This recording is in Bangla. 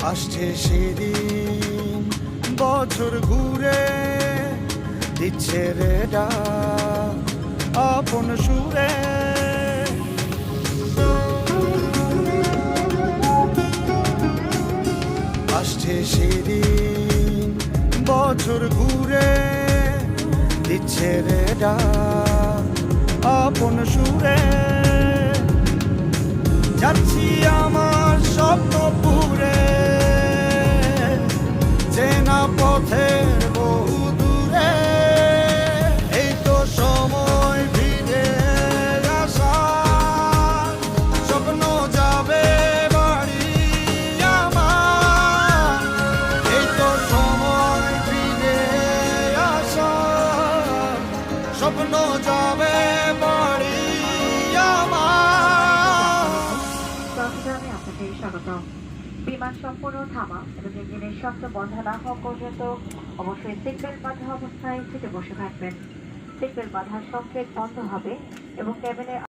আসছে সেদিন, বছর ঘুরে দিচ্ছে রে ডাক আপন সুরে। আসছে সেদিন, বছর ঘুরে দিচ্ছে রে ডাক আপন সুরে। যাচ্ছি আমার স্বপ্ন পুরে, চেনা পথের বহু দূরে। এই তো সময় ফিরে আসার, স্বপ্ন যাবে বাড়ি আমার। এই তো সময় ফিরে আসার, স্বপ্ন যাবে বাড়ি আমার। চট্টগ্রামে আপনাদের স্বাগতম। বিমান সম্পূর্ণ থামা এবং ইঞ্জিনের শব্দ বন্ধ না হওয়া পর্যন্ত অবশ্যই সিটবেল্ট বাঁধা অবস্থায় সিটে বসে থাকবেন। সিটবেল্ট বাঁধার সংকেত বন্ধ হবে এবং ক্যাবিনের